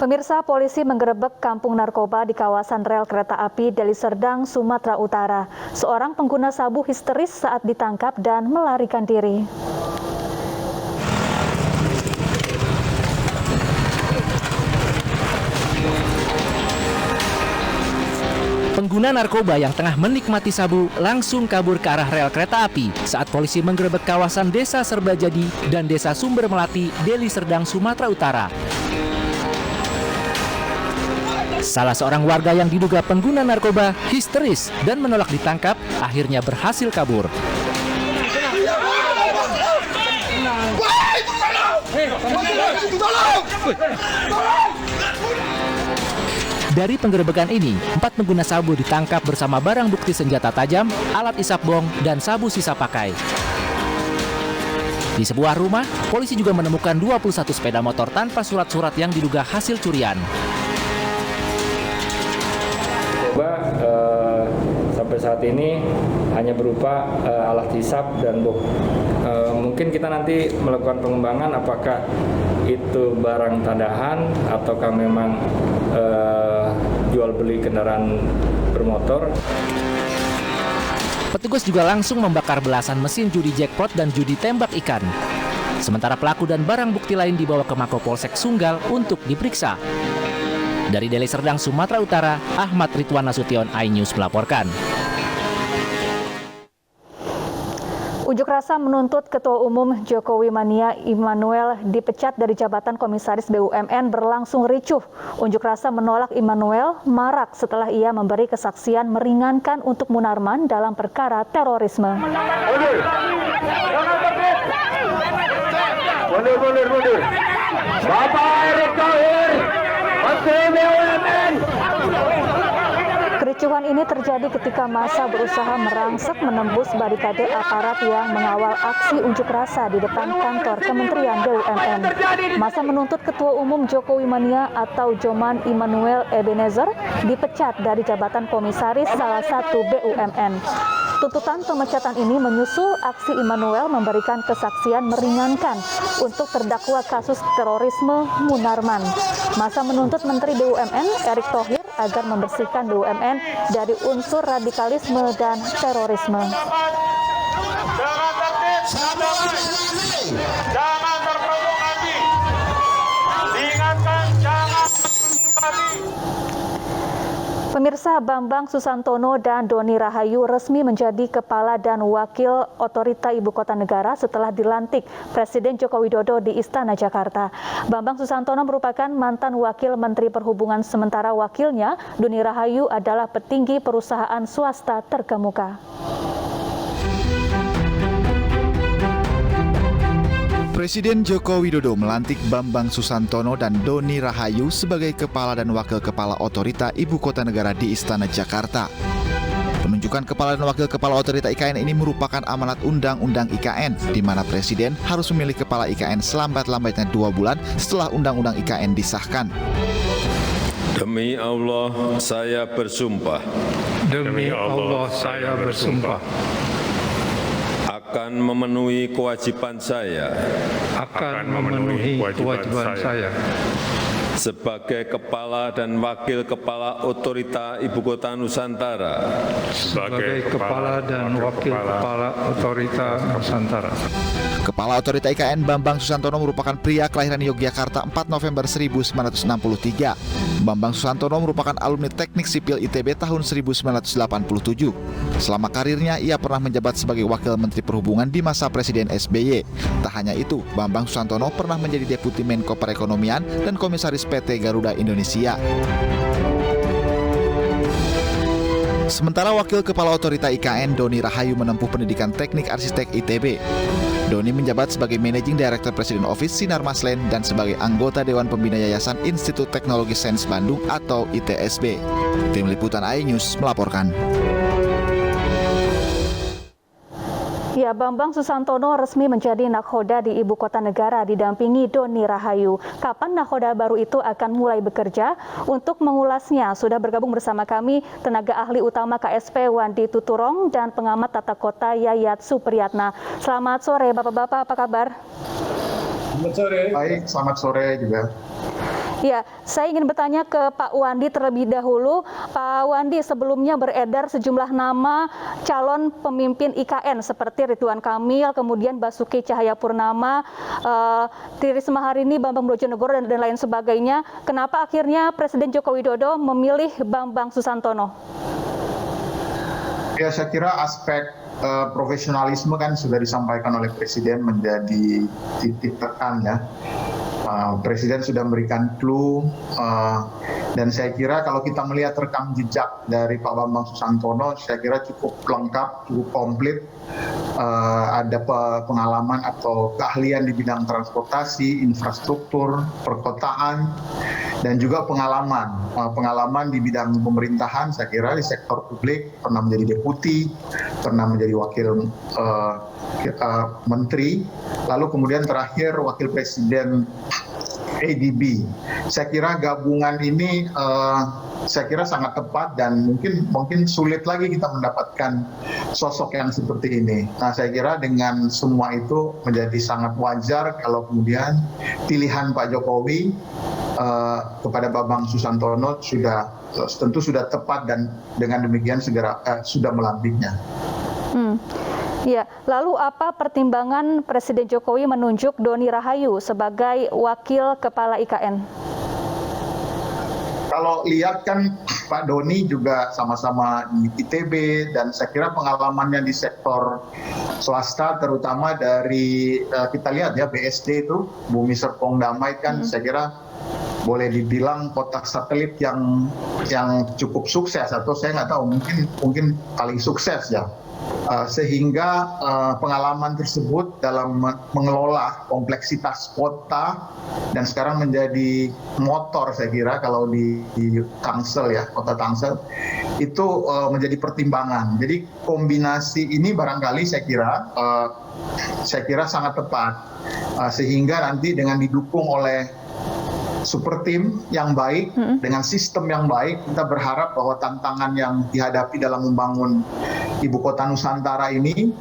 Pemirsa, polisi menggerebek kampung narkoba di kawasan rel kereta api Deli Serdang, Sumatera Utara. Seorang pengguna sabu histeris saat ditangkap dan melarikan diri. Pengguna narkoba yang tengah menikmati sabu langsung kabur ke arah rel kereta api saat polisi menggerebek kawasan Desa Serbajadi dan Desa Sumber Melati, Deli Serdang, Sumatera Utara. Salah seorang warga yang diduga pengguna narkoba histeris dan menolak ditangkap akhirnya berhasil kabur. Dari penggerebekan ini, 4 pengguna sabu ditangkap bersama barang bukti senjata tajam, alat isap bong, dan sabu sisa pakai. Di sebuah rumah, polisi juga menemukan 21 sepeda motor tanpa surat-surat yang diduga hasil curian. Sampai saat ini hanya berupa alat hisap dan bom. Mungkin kita nanti melakukan pengembangan apakah itu barang tadahan ataukah memang jual beli kendaraan bermotor. Petugas juga langsung membakar belasan mesin judi jackpot dan judi tembak ikan. Sementara pelaku dan barang bukti lain dibawa ke Mako Polsek Sunggal untuk diperiksa. Dari Deli Serdang, Sumatera Utara, Ahmad Ridwan Nasution, iNews melaporkan. Unjuk rasa menuntut Ketua Umum Jokowi Mania Immanuel dipecat dari jabatan Komisaris BUMN berlangsung ricuh. Unjuk rasa menolak Immanuel marak setelah ia memberi kesaksian meringankan untuk Munarman dalam perkara terorisme. Mundur. Bapak Erick Thohir, Menteri BUMN. Kericuhan ini terjadi ketika massa berusaha merangsek menembus barikade aparat yang mengawal aksi unjuk rasa di depan kantor Kementerian BUMN. Massa menuntut Ketua Umum Jokowi Mania atau Joman Immanuel Ebenezer dipecat dari jabatan komisaris salah satu BUMN. Tuntutan pemecatan ini menyusul aksi Immanuel memberikan kesaksian meringankan untuk terdakwa kasus terorisme Munarman. Massa menuntut Menteri BUMN Erick Thohir agar membersihkan BUMN dari unsur radikalisme dan terorisme. Jangan terprovokasi. Diingatkan jangan. Pemirsa, Bambang Susantono dan Doni Rahayu resmi menjadi Kepala dan Wakil Otorita Ibu Kota Negara setelah dilantik Presiden Joko Widodo di Istana Jakarta. Bambang Susantono merupakan mantan Wakil Menteri Perhubungan, sementara wakilnya Doni Rahayu adalah petinggi perusahaan swasta terkemuka. Presiden Joko Widodo melantik Bambang Susantono dan Doni Rahayu sebagai Kepala dan Wakil Kepala Otorita Ibu Kota Negara di Istana Jakarta. Penunjukan Kepala dan Wakil Kepala Otorita IKN ini merupakan amanat Undang-Undang IKN, di mana Presiden harus memilih Kepala IKN selambat-lambatnya 2 bulan setelah Undang-Undang IKN disahkan. Demi Allah, saya bersumpah. Demi Allah, saya bersumpah. Akan memenuhi kewajiban saya. Akan memenuhi kewajiban saya. Sebagai Kepala dan Wakil Kepala Otorita Ibu Kota Nusantara. Sebagai Kepala dan Wakil Kepala Otorita Nusantara. Kepala Otorita IKN Bambang Susantono merupakan pria kelahiran Yogyakarta 4 November 1963. Bambang Susantono merupakan alumni Teknik Sipil ITB tahun 1987. Selama karirnya, ia pernah menjabat sebagai Wakil Menteri Perhubungan di masa Presiden SBY. Tak hanya itu, Bambang Susantono pernah menjadi Deputi Menko Perekonomian dan Komisaris PT Garuda Indonesia. Sementara Wakil Kepala Otorita IKN Doni Rahayu menempuh pendidikan Teknik Arsitek ITB. Doni menjabat sebagai Managing Director Presiden Office Sinar Maslen dan sebagai anggota Dewan Pembina Yayasan Institut Teknologi Sains Bandung atau ITSB. Tim Liputan iNews melaporkan. Ya, Bambang Susantono resmi menjadi nakhoda di Ibu Kota Negara didampingi Doni Rahayu. Kapan nakhoda baru itu akan mulai bekerja? Untuk mengulasnya, sudah bergabung bersama kami tenaga ahli utama KSP Wandi Tuturong dan pengamat tata kota Yayat Supriyatna. Selamat sore Bapak-Bapak, apa kabar? Selamat sore. Baik, selamat sore juga. Ya, saya ingin bertanya ke Pak Wandi terlebih dahulu. Pak Wandi, sebelumnya beredar sejumlah nama calon pemimpin IKN seperti Ridwan Kamil, kemudian Basuki Cahayapurnama, Tri Risma hari ini, Bambang Brojonegoro, dan lain sebagainya. Kenapa akhirnya Presiden Joko Widodo memilih Bambang Susantono? Ya, saya kira aspek profesionalisme kan sudah disampaikan oleh Presiden menjadi titik tekan ya. Presiden sudah memberikan clue dan saya kira kalau kita melihat rekam jejak dari Pak Bambang Susantono, saya kira cukup lengkap, cukup komplit. Ada pengalaman atau keahlian di bidang transportasi, infrastruktur, perkotaan, dan juga pengalaman di bidang pemerintahan. Saya kira di sektor publik pernah menjadi deputi, pernah menjadi wakil menteri, lalu kemudian terakhir wakil presiden ADB. Saya kira gabungan ini saya kira sangat tepat dan mungkin sulit lagi kita mendapatkan sosok yang seperti ini. Nah, saya kira dengan semua itu menjadi sangat wajar kalau kemudian pilihan Pak Jokowi kepada Bambang Susantono tentu sudah tepat dan dengan demikian sudah melantiknya. Ya, lalu apa pertimbangan Presiden Jokowi menunjuk Doni Rahayu sebagai wakil kepala IKN? Kalau lihat kan Pak Doni juga sama-sama di ITB dan saya kira pengalamannya di sektor swasta terutama dari kita lihat ya BSD itu Bumi Serpong Damai kan saya kira boleh dibilang kota satelit yang cukup sukses atau saya nggak tahu mungkin paling sukses ya. Sehingga pengalaman tersebut dalam mengelola kompleksitas kota dan sekarang menjadi motor saya kira kalau di Tangsel ya, kota Tangsel itu menjadi pertimbangan. Jadi kombinasi ini barangkali saya kira sangat tepat sehingga nanti dengan didukung oleh super team yang baik dengan sistem yang baik, kita berharap bahwa tantangan yang dihadapi dalam membangun Ibu Kota Nusantara ini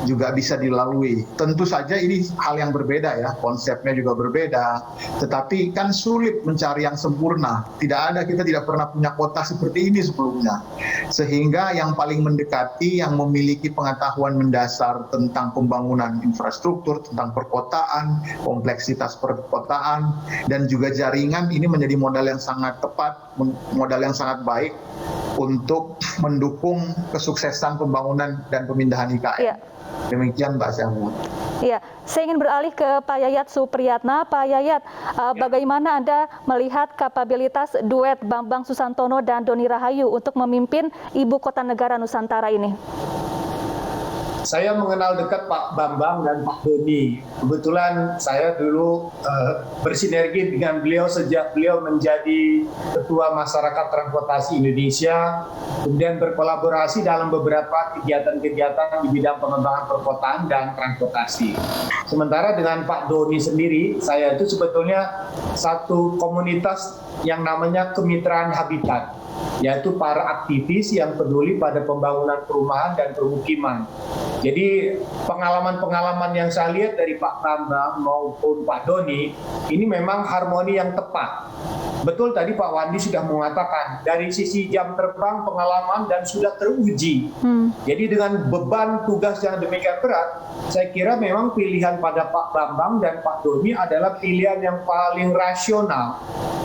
juga bisa dilalui. Tentu saja ini hal yang berbeda ya, konsepnya juga berbeda, tetapi kan sulit mencari yang sempurna. Kita tidak pernah punya kota seperti ini sebelumnya. Sehingga yang paling mendekati, yang memiliki pengetahuan mendasar tentang pembangunan infrastruktur, tentang perkotaan, kompleksitas perkotaan, dan juga jaringan, ini menjadi modal yang sangat tepat, modal yang sangat baik untuk mendukung kesuksesan pembangunan dan pemindahan IKN. Ya. Demikian Mbak Syahmud. Ya, saya ingin beralih ke Pak Yayat Supriyatna. Pak Yayat, bagaimana Anda melihat kapabilitas duet Bambang Susantono dan Doni Rahayu untuk memimpin Ibu Kota Negara Nusantara ini? Saya mengenal dekat Pak Bambang dan Pak Doni. Kebetulan saya dulu bersinergi dengan beliau sejak beliau menjadi Ketua Masyarakat Transportasi Indonesia, kemudian berkolaborasi dalam beberapa kegiatan-kegiatan di bidang pengembangan perkotaan dan transportasi. Sementara dengan Pak Doni sendiri, saya itu sebetulnya satu komunitas yang namanya Kemitraan Habitat, yaitu para aktivis yang peduli pada pembangunan perumahan dan permukiman. Jadi pengalaman-pengalaman yang saya lihat dari Pak Bambang maupun Pak Doni, ini memang harmoni yang tepat. Betul tadi Pak Wandi sudah mengatakan, dari sisi jam terbang, pengalaman, dan sudah teruji. Jadi dengan beban tugas yang demikian berat, saya kira memang pilihan pada Pak Bambang dan Pak Doni adalah pilihan yang paling rasional.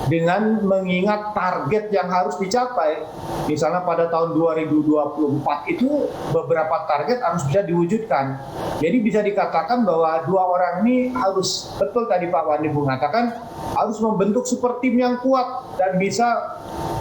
Dengan mengingat target yang harus dicapai, misalnya pada tahun 2024 itu beberapa target harus bisa diwujudkan. Jadi bisa dikatakan bahwa dua orang ini harus, betul tadi Pak Wandi mengatakan, harus membentuk super tim yang kuat dan bisa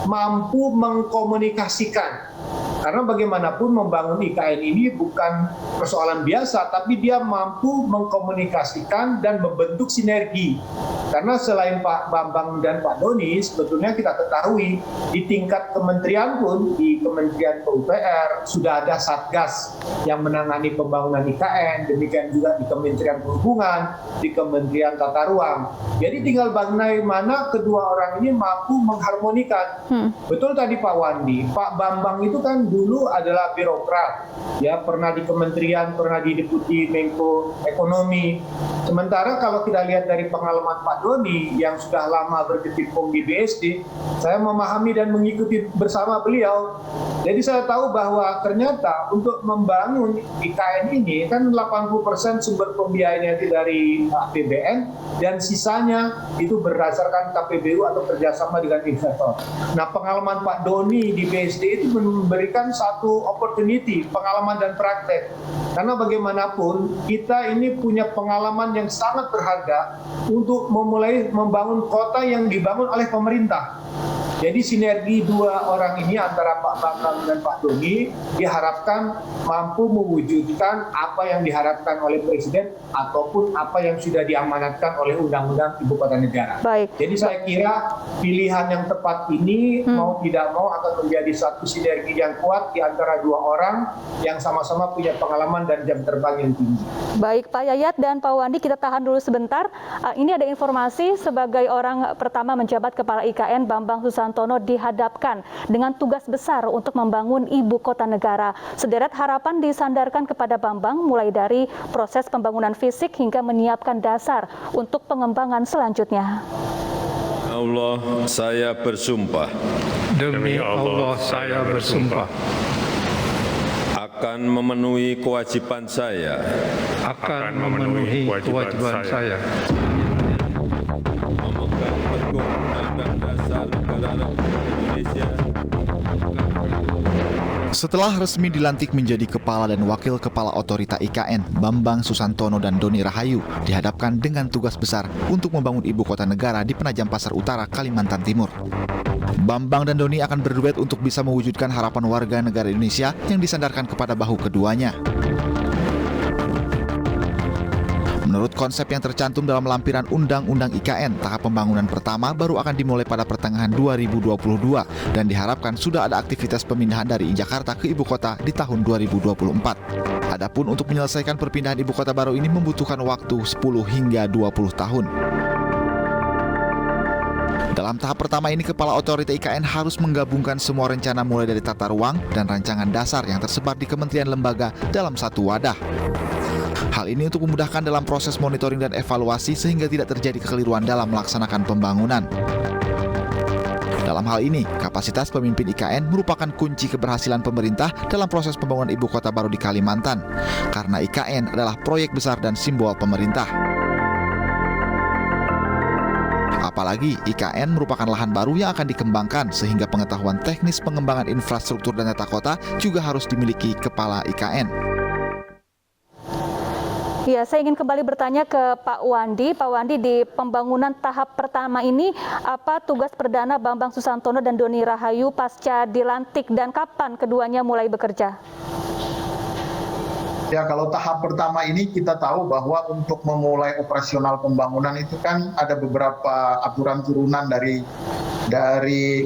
mampu mengkomunikasikan. Karena bagaimanapun membangun IKN ini bukan persoalan biasa, tapi dia mampu mengkomunikasikan dan membentuk sinergi. Karena selain Pak Bambang dan Pak Doni, sebetulnya kita ketahui di tingkat kementerian pun, di Kementerian PUPR, sudah ada Satgas yang menangani pembangunan IKN, demikian juga di Kementerian Perhubungan, di Kementerian Tata Ruang. Jadi tinggal bagaimana kedua orang ini mampu mengharmonikan. Betul tadi Pak Wandi, Pak Bambang itu kan dulu adalah birokrat, ya pernah di kementerian, pernah di Deputi Menko Ekonomi. Sementara kalau kita lihat dari pengalaman Pak Doni yang sudah lama berkecimpung di BSD, saya memahami dan mengikuti bersama beliau. Jadi saya tahu bahwa ternyata untuk membangun IKN ini kan 80% sumber pembiayaannya itu dari APBN dan sisanya itu berdasarkan KPBU atau kerjasama dengan investor. Nah, pengalaman Pak Doni di BSD itu memberikan satu opportunity, pengalaman dan praktek. Karena bagaimanapun kita ini punya pengalaman yang sangat berharga untuk memulai membangun kota yang dibangun oleh pemerintah. Jadi sinergi dua orang ini antara Pak Bambang dan Pak Doni diharapkan mampu mewujudkan apa yang diharapkan oleh Presiden ataupun apa yang sudah diamanatkan oleh Undang-Undang Ibu Kota Negara. Baik. Jadi saya kira pilihan yang tepat ini mau tidak mau akan menjadi satu sinergi yang kuat di antara dua orang yang sama-sama punya pengalaman dan jam terbang yang tinggi. Baik, Pak Yayat dan Pak Wandi, kita tahan dulu sebentar. Ini ada informasi sebagai orang pertama menjabat Kepala IKN, Bambang Susantono dihadapkan dengan tugas besar untuk membangun ibu kota negara. Sederet harapan disandarkan kepada Bambang mulai dari proses pembangunan fisik hingga menyiapkan dasar untuk pengembangan selanjutnya. Allah, saya bersumpah. Demi Allah, saya bersumpah. Akan memenuhi kewajiban saya. Akan memenuhi kewajiban saya. Memegang teguh Undang-Undang Dasar Negara Republik Indonesia. Setelah resmi dilantik menjadi Kepala dan Wakil Kepala Otorita IKN, Bambang Susantono dan Doni Rahayu dihadapkan dengan tugas besar untuk membangun ibu kota negara di Penajam Pasar Utara, Kalimantan Timur. Bambang dan Doni akan berduet untuk bisa mewujudkan harapan warga negara Indonesia yang disandarkan kepada bahu keduanya. Menurut konsep yang tercantum dalam lampiran Undang-Undang IKN, tahap pembangunan pertama baru akan dimulai pada pertengahan 2022 dan diharapkan sudah ada aktivitas pemindahan dari Jakarta ke ibu kota di tahun 2024. Adapun untuk menyelesaikan perpindahan ibu kota baru ini membutuhkan waktu 10 hingga 20 tahun. Dalam tahap pertama ini, Kepala Otorita IKN harus menggabungkan semua rencana mulai dari tata ruang dan rancangan dasar yang tersebar di kementerian lembaga dalam satu wadah. Hal ini untuk memudahkan dalam proses monitoring dan evaluasi sehingga tidak terjadi kekeliruan dalam melaksanakan pembangunan. Dalam hal ini, kapasitas pemimpin IKN merupakan kunci keberhasilan pemerintah dalam proses pembangunan ibu kota baru di Kalimantan, karena IKN adalah proyek besar dan simbol pemerintah. Apalagi IKN merupakan lahan baru yang akan dikembangkan sehingga pengetahuan teknis pengembangan infrastruktur dan tata kota juga harus dimiliki Kepala IKN. Ya, saya ingin kembali bertanya ke Pak Wandi. Pak Wandi, di pembangunan tahap pertama ini, apa tugas perdana Bambang Susantono dan Doni Rahayu pasca dilantik dan kapan keduanya mulai bekerja? Ya, kalau tahap pertama ini kita tahu bahwa untuk memulai operasional pembangunan itu kan ada beberapa aturan turunan dari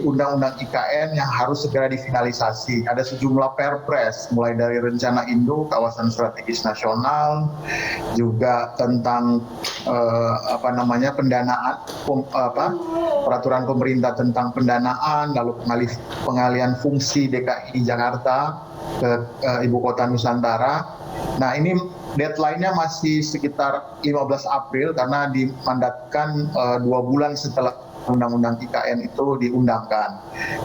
Undang-Undang IKN yang harus segera difinalisasi. Ada sejumlah perpres, mulai dari rencana induk, kawasan strategis nasional, juga tentang pendanaan, peraturan pemerintah tentang pendanaan, lalu pengalihan fungsi DKI Jakarta ke Ibu Kota Nusantara. Nah, ini deadline-nya masih sekitar 15 April karena dimandatkan 2 bulan setelah Undang-Undang IKN itu diundangkan.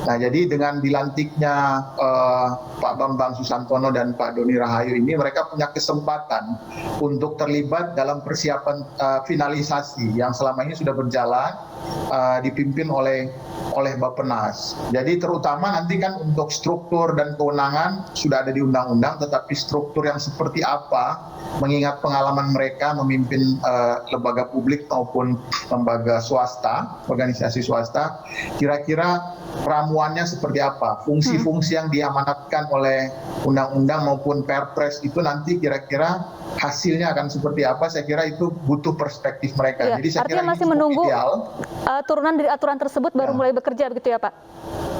Nah, jadi dengan dilantiknya Pak Bambang Susantono dan Pak Doni Rahayu ini, mereka punya kesempatan untuk terlibat dalam persiapan finalisasi yang selama ini sudah berjalan, dipimpin oleh Bappenas. Jadi terutama nanti kan untuk struktur dan kewenangan sudah ada di undang-undang, tetapi struktur yang seperti apa, mengingat pengalaman mereka memimpin lembaga publik maupun lembaga swasta, organisasi swasta, kira-kira ramuannya seperti apa, fungsi-fungsi yang diamanatkan oleh undang-undang maupun perpres itu nanti kira-kira hasilnya akan seperti apa, saya kira itu butuh perspektif mereka. Ya, jadi saya artinya kira masih ini menunggu ideal. Turunan dari aturan tersebut baru mulai bekerja begitu ya Pak?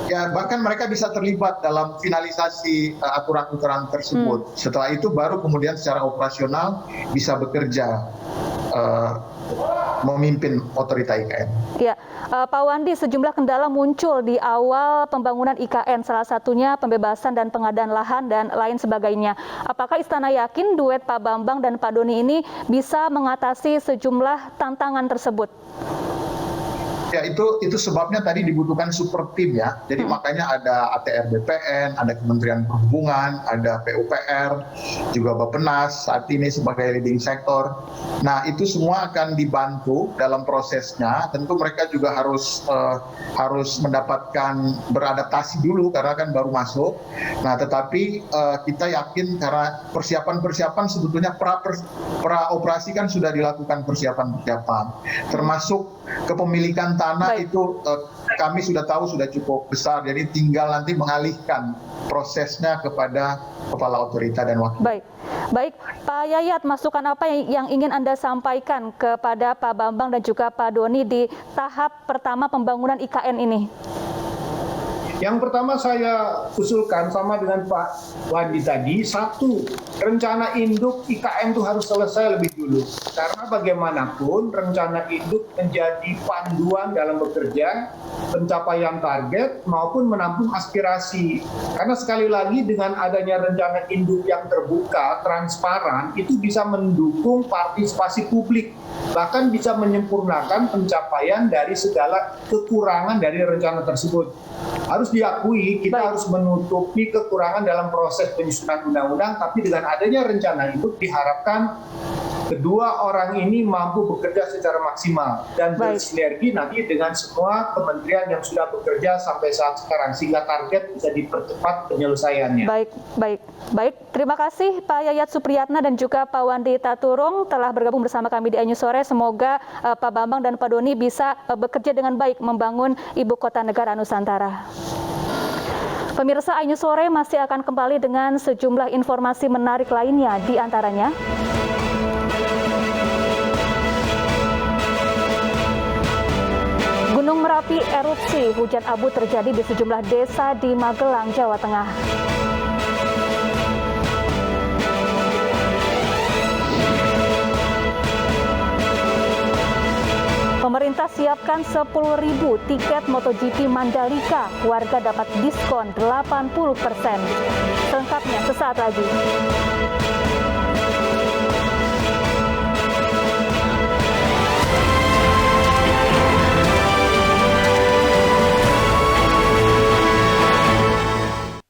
Ya, bahkan mereka bisa terlibat dalam finalisasi aturan-aturan tersebut. Setelah itu baru kemudian secara operasional bisa bekerja memimpin otorita IKN. Ya, Pak Wandi, sejumlah kendala muncul di awal pembangunan IKN, salah satunya pembebasan dan pengadaan lahan dan lain sebagainya. Apakah Istana yakin duet Pak Bambang dan Pak Doni ini bisa mengatasi sejumlah tantangan tersebut? Ya, itu sebabnya tadi dibutuhkan super tim ya. Jadi makanya ada ATR BPN, ada Kementerian Perhubungan, ada PUPR, juga Bappenas saat ini sebagai leading sektor. Nah, itu semua akan dibantu dalam prosesnya. Tentu mereka juga harus mendapatkan beradaptasi dulu karena kan baru masuk. Nah, tetapi kita yakin karena persiapan sebetulnya pra operasi kan sudah dilakukan persiapan, termasuk kepemilikan tanah. Baik. Itu kami sudah tahu sudah cukup besar, jadi tinggal nanti mengalihkan prosesnya kepada kepala otorita dan wakil. Baik, Pak Yayat, masukan apa yang ingin Anda sampaikan kepada Pak Bambang dan juga Pak Doni di tahap pertama pembangunan IKN ini? Yang pertama saya usulkan sama dengan Pak Wandi tadi, satu, rencana induk IKN itu harus selesai lebih dulu. Karena bagaimanapun rencana induk menjadi panduan dalam bekerja, pencapaian target maupun menampung aspirasi. Karena sekali lagi dengan adanya rencana induk yang terbuka, transparan, itu bisa mendukung partisipasi publik. Bahkan bisa menyempurnakan pencapaian dari segala kekurangan dari rencana tersebut. Harus diakui kita harus menutupi kekurangan dalam proses penyusunan undang-undang, tapi dengan adanya rencana itu diharapkan kedua orang ini mampu bekerja secara maksimal dan bersinergi nanti dengan semua kementerian yang sudah bekerja sampai saat sekarang sehingga target bisa dipercepat penyelesaiannya. Baik. Terima kasih Pak Yayat Supriyatna dan juga Pak Wandi Taturung telah bergabung bersama kami di iNews Sore. Semoga Pak Bambang dan Pak Doni bisa bekerja dengan baik membangun ibu kota negara Nusantara. Pemirsa, iNews Sore masih akan kembali dengan sejumlah informasi menarik lainnya, di antaranya Gunung Merapi erupsi, hujan abu terjadi di sejumlah desa di Magelang, Jawa Tengah. Pemerintah siapkan 10.000 tiket MotoGP Mandalika, warga dapat diskon 80%. Selengkapnya sesaat lagi.